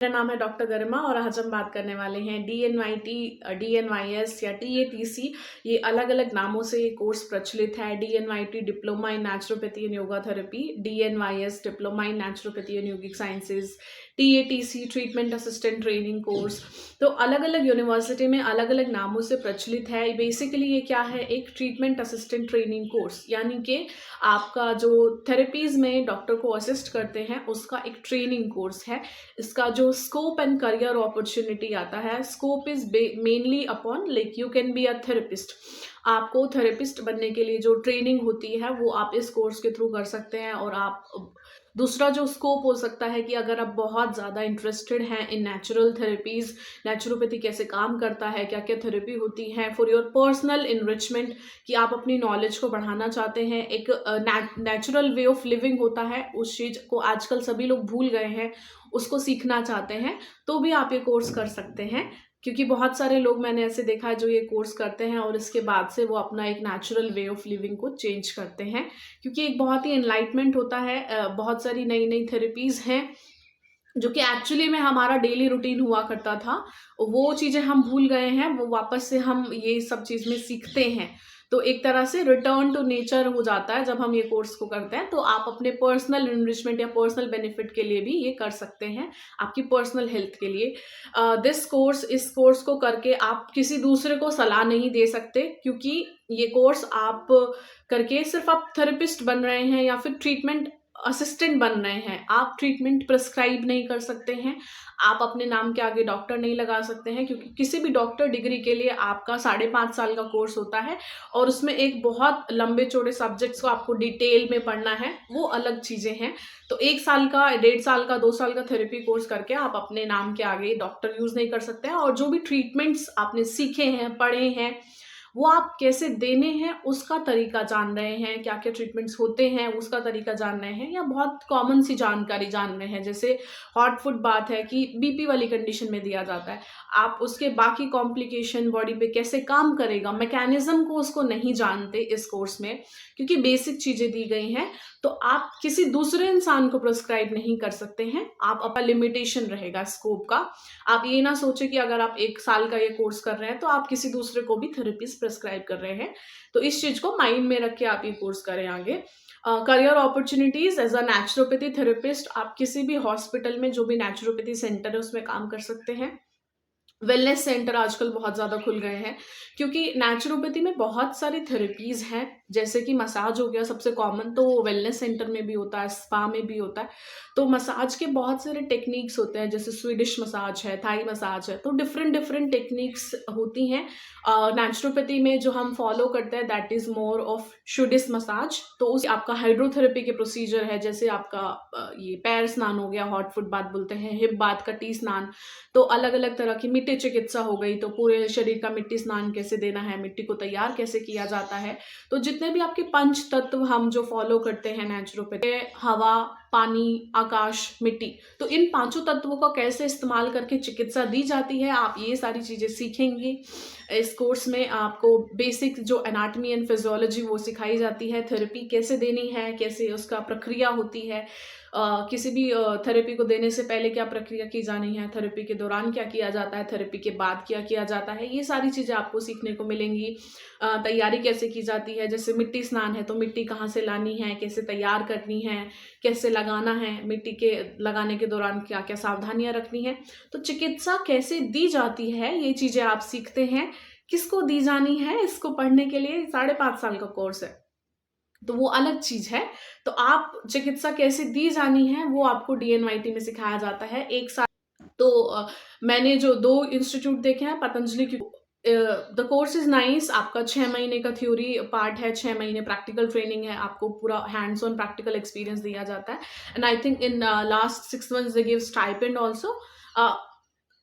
मेरा नाम है डॉक्टर गरिमा और आज हम बात करने वाले हैं डीएनवाईटी, डीएनवाईएस या टीएटीसी। ये अलग अलग नामों से ये कोर्स प्रचलित है। DNYT diploma in naturopathy and yoga therapy, DNYS diploma in naturopathy and yogic sciences, TATC treatment assistant training course. तो अलग अलग यूनिवर्सिटी में अलग अलग नामों से प्रचलित है। बेसिकली ये क्या है, एक ट्रीटमेंट असिस्टेंट ट्रेनिंग कोर्स, यानी कि आपका जो थेरेपीज में डॉक्टर को असिस्ट करते हैं उसका एक ट्रेनिंग कोर्स है। इसका जो स्कोप एंड करियर अपॉर्चुनिटी आता है, scope is mainly upon like you can be a therapist. आपको थेरेपिस्ट बनने के लिए जो ट्रेनिंग होती है वो आप इस कोर्स के थ्रू कर सकते हैं। और आप दूसरा जो स्कोप हो सकता है कि अगर आप बहुत ज़्यादा इंटरेस्टेड हैं इन नेचुरल थेरेपीज, नेचुरोपैथी कैसे काम करता है, क्या क्या थेरेपी होती है फॉर योर पर्सनल इनरिचमेंट, कि आप अपनी नॉलेज को बढ़ाना चाहते हैं, एक नेचुरल वे ऑफ लिविंग होता है, उस चीज़ को आजकल सभी लोग भूल गए हैं, उसको सीखना चाहते हैं, तो भी आप ये कोर्स कर सकते हैं। क्योंकि बहुत सारे लोग मैंने ऐसे देखा है जो ये कोर्स करते हैं और इसके बाद से वो अपना एक नेचुरल वे ऑफ लिविंग को चेंज करते हैं, क्योंकि एक बहुत ही एनलाइटमेंट होता है। बहुत सारी नई नई थेरेपीज़ हैं जो कि एक्चुअली में हमारा डेली रूटीन हुआ करता था, वो चीज़ें हम भूल गए हैं, वो वापस से हम ये सब चीज़ में सीखते हैं। तो एक तरह से रिटर्न टू नेचर हो जाता है जब हम ये कोर्स को करते हैं। तो आप अपने पर्सनल इनरिचमेंट या पर्सनल बेनिफिट के लिए भी ये कर सकते हैं, आपकी पर्सनल हेल्थ के लिए। इस कोर्स को करके आप किसी दूसरे को सलाह नहीं दे सकते, क्योंकि ये कोर्स आप करके सिर्फ आप थेरेपिस्ट बन रहे हैं या फिर ट्रीटमेंट असिस्टेंट बन रहे हैं, आप ट्रीटमेंट प्रिस्क्राइब नहीं कर सकते हैं, आप अपने नाम के आगे डॉक्टर नहीं लगा सकते हैं, क्योंकि किसी भी डॉक्टर डिग्री के लिए आपका 5.5 साल का कोर्स होता है और उसमें एक बहुत लंबे चौड़े सब्जेक्ट्स को आपको डिटेल में पढ़ना है, वो अलग चीज़ें हैं। तो 1 साल का, 1.5 साल का, 2 साल का थेरेपी कोर्स करके आप अपने नाम के आगे डॉक्टर यूज़ नहीं कर सकते हैं। और जो भी ट्रीटमेंट्स आपने सीखे हैं, पढ़े हैं, वो आप कैसे देने हैं उसका तरीका जान रहे हैं, क्या क्या ट्रीटमेंट्स होते हैं उसका तरीका जान रहे हैं, या बहुत कॉमन सी जानकारी जान रहे हैं, जैसे हॉट फुट बात है कि बीपी वाली कंडीशन में दिया जाता है, आप उसके बाकी कॉम्प्लिकेशन बॉडी पे कैसे काम करेगा, मैकेनिज्म को उसको नहीं जानते इस कोर्स में, क्योंकि बेसिक चीज़ें दी गई हैं। तो आप किसी दूसरे इंसान को प्रिस्क्राइब नहीं कर सकते हैं, आप अपना लिमिटेशन रहेगा स्कोप का। आप ये ना सोचे कि अगर आप 1 साल का ये कोर्स कर रहे हैं तो आप किसी दूसरे को भी थेरेपीज प्रिस्क्राइब कर रहे हैं। तो इस चीज़ को माइंड में रख के आप ये कोर्स करें आगे। Career opportunities as a naturopathy therapist, आप किसी भी हॉस्पिटल में जो भी नेचुरोपैथी सेंटर है उसमें काम कर सकते हैं। वेलनेस सेंटर आजकल बहुत ज़्यादा खुल गए हैं, क्योंकि नेचुरोपैथी में बहुत सारी थेरेपीज़ हैं, जैसे कि मसाज हो गया सबसे कॉमन, तो वो वेलनेस सेंटर में भी होता है, स्पा में भी होता है। तो मसाज के बहुत सारे टेक्निक्स होते हैं, जैसे स्वीडिश मसाज है, थाई मसाज है, तो डिफरेंट डिफरेंट टेक्निक्स होती हैं। नेचुरोपैथी में जो हम फॉलो करते हैं that is more of Swedish massage. तो उस आपका हाइड्रोथेरेपी के प्रोसीजर है, जैसे आपका ये पैर स्नान हो गया, हॉट फुट बाथ बोलते हैं, हिप बाथ का टी स्नान। तो अलग अलग तरह की मिट्टी चिकित्सा हो गई, तो पूरे शरीर का मिट्टी स्नान कैसे देना है, मिट्टी को तैयार कैसे किया जाता है। तो जितने भी आपके पंच तत्व हम जो फॉलो करते हैं नेचुरोपैथी, हवा, पानी, आकाश, मिट्टी, तो इन 5 तत्वों का कैसे इस्तेमाल करके चिकित्सा दी जाती है, आप ये सारी चीज़ें सीखेंगे। इस कोर्स में आपको बेसिक जो एनाटमी एंड फिजियोलॉजी वो सिखाई जाती है, थेरेपी कैसे देनी है, कैसे उसका प्रक्रिया होती है, किसी भी थेरेपी को देने से पहले क्या प्रक्रिया की जानी है, थेरेपी के दौरान क्या किया जाता है, थेरेपी के बाद क्या किया जाता है, ये सारी चीज़ें आपको सीखने को मिलेंगी। तैयारी कैसे की जाती है, जैसे मिट्टी स्नान है तो मिट्टी कहाँ से लानी है, कैसे तैयार करनी है, कैसे लगाना है, मिट्टी के लगाने के दौरान क्या क्या सावधानियां रखनी है, तो चिकित्सा कैसे दी जाती है ये चीज़ें आप सीखते हैं। किसको दी जानी है, इसको पढ़ने के लिए 5.5 साल का कोर्स है, तो वो अलग चीज़ है। तो आप चिकित्सा कैसे दी जानी है वो आपको डीएनवाईटी में सिखाया जाता है 1 साल। तो मैंने जो 2 इंस्टीट्यूट देखे हैं, पतंजलि की, द कोर्स इज नाइस। आपका 6 महीने का थ्योरी पार्ट है, 6 महीने प्रैक्टिकल ट्रेनिंग है, आपको पूरा हैंड्स ऑन प्रैक्टिकल एक्सपीरियंस दिया जाता है। And I think in last 6 months they give stipend also.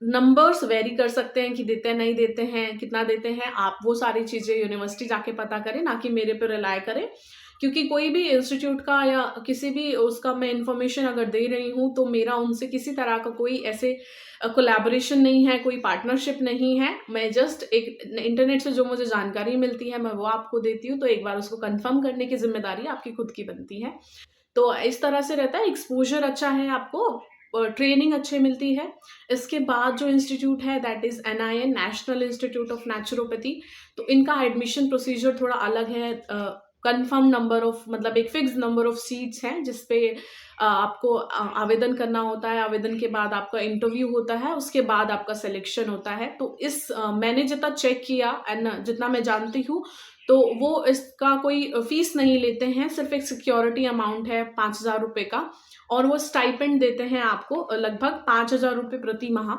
Numbers very कर सकते हैं कि देते हैं, नहीं देते हैं, कितना देते हैं, आप वो सारी चीज़ें यूनिवर्सिटी जाके पता करें, ना कि मेरे पे रिलाय करें। क्योंकि कोई भी इंस्टीट्यूट का या किसी भी उसका मैं इन्फॉर्मेशन अगर दे रही हूँ तो मेरा उनसे किसी तरह का कोई ऐसे कोलैबोरेशन नहीं है, कोई पार्टनरशिप नहीं है। मैं जस्ट एक इंटरनेट से जो मुझे जानकारी मिलती है मैं वो आपको देती हूँ, तो एक बार उसको कंफर्म करने की जिम्मेदारी आपकी खुद की बनती है। तो इस तरह से रहता है, एक्सपोजर अच्छा है आपको, ट्रेनिंग अच्छी मिलती है। इसके बाद जो इंस्टीट्यूट है that is NIN, national institute of naturopathy. तो इनका एडमिशन प्रोसीजर थोड़ा अलग है। कन्फर्म नंबर ऑफ, मतलब एक फिक्स नंबर ऑफ सीट्स हैं जिस पे आपको आवेदन करना होता है। आवेदन के बाद आपका इंटरव्यू होता है, उसके बाद आपका सिलेक्शन होता है। तो मैंने जितना चेक किया एंड जितना मैं जानती हूँ, तो वो इसका कोई फीस नहीं लेते हैं, सिर्फ एक सिक्योरिटी अमाउंट है 5,000 रुपये का, और वो स्टाइपेंड देते हैं आपको लगभग 5,000 रुपये प्रति माह।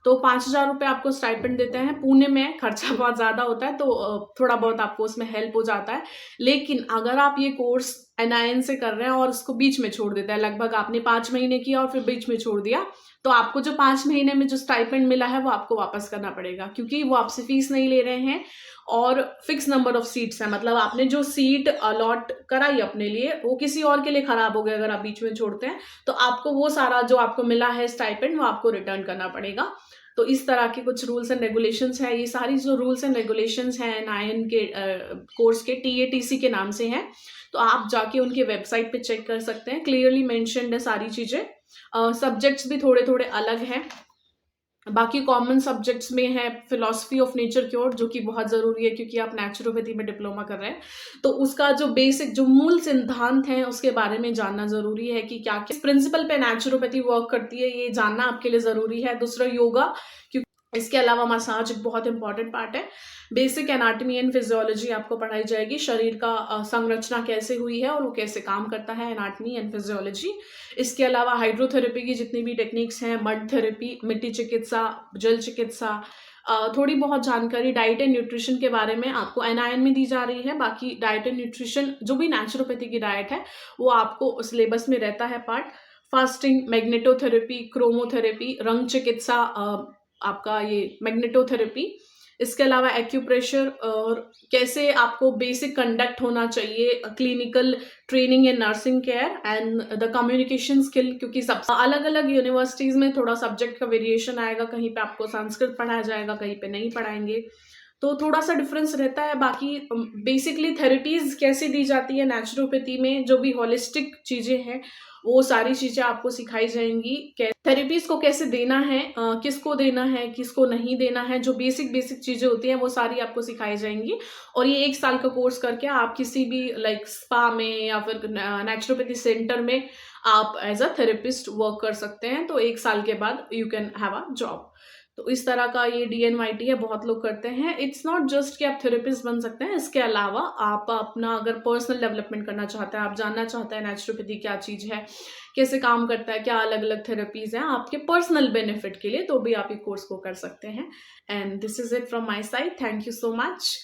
तो 5,000 रुपये आपको स्टाइपेंड देते हैं। पुणे में खर्चा बहुत ज़्यादा होता है, तो थोड़ा बहुत आपको उसमें हेल्प हो जाता है। लेकिन अगर आप ये कोर्स NIN से कर रहे हैं और उसको बीच में छोड़ देते हैं, लगभग आपने 5 महीने किया और फिर बीच में छोड़ दिया, तो आपको जो 5 महीने में जो स्टाइपेंड मिला है वो आपको वापस करना पड़ेगा, क्योंकि वो आपसे फीस नहीं ले रहे हैं और फिक्स नंबर ऑफ सीट्स है। मतलब आपने जो सीट अलॉट कराई अपने लिए, वो किसी और के लिए खराब हो गया अगर आप बीच में छोड़ते हैं, तो आपको वो सारा जो आपको मिला है स्टाइपेंड वो आपको रिटर्न करना पड़ेगा। तो इस तरह के कुछ रूल्स एंड रेगुलेशंस हैं। ये सारी जो रूल्स एंड रेगुलेशंस हैं NIN के कोर्स के, TATC के नाम से हैं। तो आप जाके उनके वेबसाइट पे चेक कर सकते हैं, क्लियरली मेंशन्ड है सारी चीज़ें। सब्जेक्ट्स भी थोड़े थोड़े अलग हैं। बाकी कॉमन सब्जेक्ट्स में है फिलॉसफी ऑफ नेचर क्योर, जो कि बहुत ज़रूरी है क्योंकि आप नेचुरोपैथी में डिप्लोमा कर रहे हैं। तो उसका जो बेसिक, जो मूल सिद्धांत हैं उसके बारे में जानना ज़रूरी है कि क्या किस प्रिंसिपल पे नेचुरोपैथी वर्क करती है, ये जानना आपके लिए ज़रूरी है। दूसरा योगा, क्योंकि इसके अलावा मसाज एक बहुत इंपॉर्टेंट पार्ट है। बेसिक एनाटॉमी एंड फिजियोलॉजी आपको पढ़ाई जाएगी, शरीर का संरचना कैसे हुई है और वो कैसे काम करता है, एनाटॉमी एंड फिजियोलॉजी। इसके अलावा हाइड्रोथेरेपी की जितनी भी टेक्निक्स हैं, मड थेरेपी, मिट्टी चिकित्सा, जल चिकित्सा, थोड़ी बहुत जानकारी डाइट एंड न्यूट्रिशन के बारे में आपको NIN में दी जा रही है। बाकी डाइट एंड न्यूट्रिशन जो भी नेचुरोपैथी की डाइट है वो आपको सिलेबस में रहता है पार्ट। फास्टिंग, मैग्नेटोथेरेपी, क्रोमोथेरेपी, रंग चिकित्सा, आपका ये मैग्नेटोथेरेपी। इसके अलावा एक्यूप्रेशर और कैसे आपको बेसिक कंडक्ट होना चाहिए, clinical training in nursing care and the communication skill, क्योंकि सब अलग अलग यूनिवर्सिटीज़ में थोड़ा सब्जेक्ट का वेरिएशन आएगा। कहीं पे आपको संस्कृत पढ़ाया जाएगा, कहीं पे नहीं पढ़ाएंगे, तो थोड़ा सा डिफरेंस रहता है। बाकी बेसिकली थेरेपीज़ कैसे दी जाती है नेचुरोपैथी में, जो भी होलिस्टिक चीज़ें हैं वो सारी चीज़ें आपको सिखाई जाएंगी। थेरेपीज़ को कैसे देना है, किसको देना है, किसको नहीं देना है, जो बेसिक बेसिक चीज़ें होती हैं वो सारी आपको सिखाई जाएंगी। और ये 1 साल का कोर्स करके आप किसी भी लाइक स्पा में या फिर नेचुरोपैथी सेंटर में आप एज अ थेरेपिस्ट वर्क कर सकते हैं। तो 1 साल के बाद you can have a job. तो इस तरह का ये DNYT है, बहुत लोग करते हैं। इट्स नॉट जस्ट कि आप थेरेपिस्ट बन सकते हैं, इसके अलावा आप अपना अगर पर्सनल डेवलपमेंट करना चाहते हैं, आप जानना चाहते हैं नेचुरोपैथी क्या चीज़ है, कैसे काम करता है, क्या अलग अलग थेरेपीज़ हैं आपके पर्सनल बेनिफिट के लिए, तो भी आप ये कोर्स को कर सकते हैं। And this is it from my side. Thank you so much.